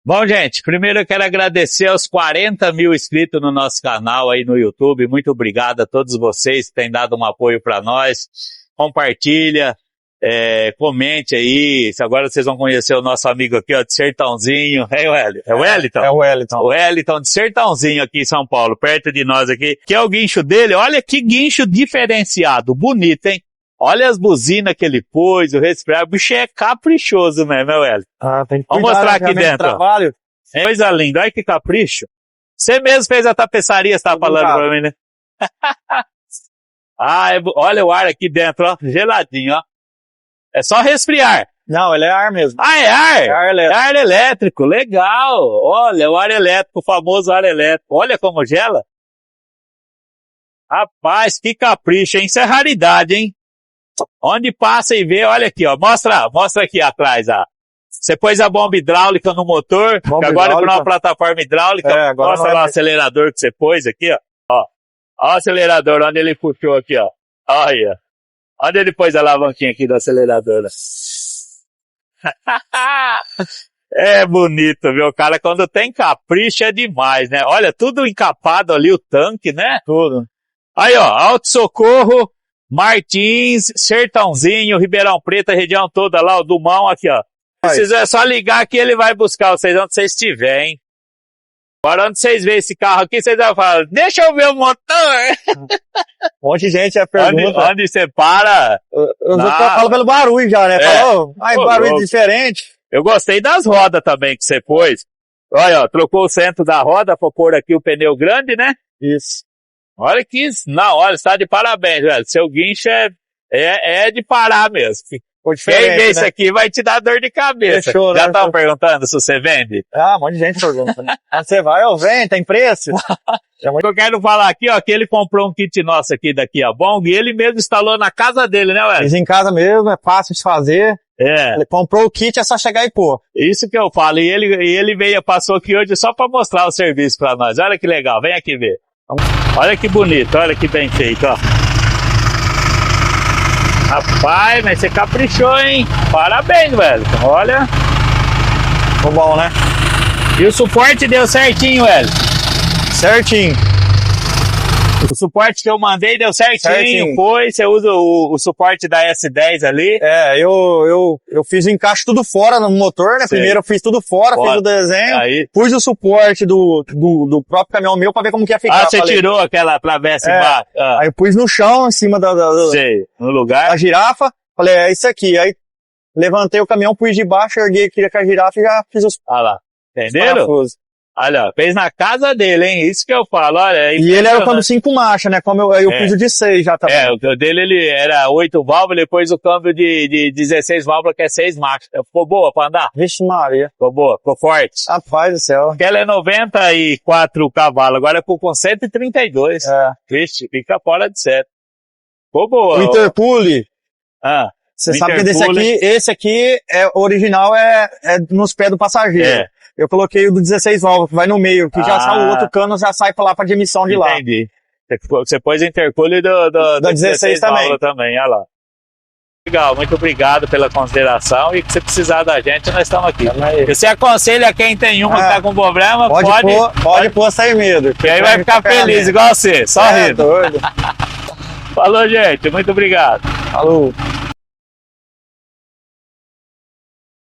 Bom, gente, primeiro eu quero agradecer aos 40 mil inscritos no nosso canal aí no YouTube. Muito obrigado a todos vocês que têm dado um apoio para nós. Compartilha, comente aí. Agora vocês vão conhecer o nosso amigo aqui, ó, de Sertãozinho. É o Wellington? É o Wellington? É o Wellington. O Wellington de Sertãozinho aqui em São Paulo, perto de nós aqui. Que é o guincho dele. Olha que guincho diferenciado. Bonito, hein? Olha as buzinas que ele pôs, o resfriado. O bicho é caprichoso mesmo, né, Wellington? Tem que Vamos mostrar aqui dentro. Trabalho. É coisa linda, olha que capricho. Você mesmo fez a tapeçaria, você tava falando pra mim, né? Olha o ar aqui dentro, ó, geladinho, ó. É só resfriar. Não, ele é ar mesmo. Ah, é ar? É ar elétrico. É ar elétrico, legal. Olha, o ar elétrico, o famoso ar elétrico. Olha como gela. Rapaz, que capricho, hein? Isso é raridade, hein? Onde passa e vê, olha aqui, ó. Mostra aqui atrás, ó. Você pôs a bomba hidráulica no motor, que agora é uma plataforma hidráulica. Mostra lá o acelerador que você pôs aqui, ó. Ó o acelerador, onde ele puxou aqui, ó. Olha. Onde ele pôs a alavanquinha aqui do acelerador, né? É bonito, viu? O cara, quando tem capricho, é demais, né? Olha, tudo encapado ali, o tanque, né? Tudo. Aí, ó, Alto Socorro, Martins, Sertãozinho, Ribeirão Preto, a região toda lá, o Dumão, aqui, ó. É só ligar que ele vai buscar vocês onde vocês estiverem, hein? Agora, onde vocês veem esse carro aqui, vocês vão falar, deixa eu ver o motor. Um monte de gente pergunta. Onde você para? Eu falo pelo barulho já, né? Barulho diferente. Eu gostei das rodas também que você pôs. Olha, ó, trocou o centro da roda pra pôr aqui o pneu grande, né? Isso. Olha que isso. Não, olha, você tá de parabéns, velho. Seu guincho é de parar mesmo. Quem vê isso aqui vai te dar dor de cabeça. Fechou, já estão perguntando se você vende? Um monte de gente pergunta, né? Quando você vai, eu vendo, tem preço? Eu quero falar aqui, ó, que ele comprou um kit nosso aqui daqui a Bong e ele mesmo instalou na casa dele, né, Wellington? Fiz em casa mesmo, é fácil de fazer. Ele comprou o kit, é só chegar e pôr. Isso que eu falo. E ele passou aqui hoje só pra mostrar o serviço pra nós. Olha que legal, vem aqui ver. Olha que bonito, olha que bem feito, ó. Rapaz, mas você caprichou, hein? Parabéns, velho. Olha. Ficou bom, né? E o suporte deu certinho, velho? Certinho. O suporte que eu mandei deu certinho. Foi, você usa o suporte da S10 ali. Eu fiz o encaixe tudo fora no motor, né? Sei. Primeiro eu fiz tudo fora, fiz o desenho. Aí. Pus o suporte do próprio caminhão meu pra ver como que ia ficar. Você tirou aquela travessa embaixo. Aí eu pus no chão, em cima no lugar. Da girafa. Falei, é isso aqui. Aí levantei o caminhão, pus de baixo, erguei aqui com a girafa e já fiz os... Olha lá. Entenderam? Olha, fez na casa dele, hein? Isso que eu falo, olha. E ele era o câmbio 5 marchas, né? Como eu fiz o de 6 já também. O dele ele era 8 válvulas, depois o câmbio de 16 válvulas, que é 6 marchas. Ficou boa pra andar? Vixe Maria. Ficou boa, ficou forte. Rapaz do céu. Aquela é 94 cavalos, agora ficou com 132. Vixe, fica fora de sério. Ficou boa. O Interpule. Você sabe que esse aqui é original, é nos pés do passageiro. Eu coloquei o do 16 válvulas, que vai no meio, que já sai o outro cano, já sai pra lá pra de emissão de lá. Entendi. Você pôs o intercooler do 16 também, olha lá. Legal, muito obrigado pela consideração e que você precisar da gente, nós estamos aqui. Você aconselha quem tem uma que tá com problema, pode pôr sem medo. Que aí vai ficar feliz, igual você, só rindo. Doido. Falou, gente, muito obrigado. Falou.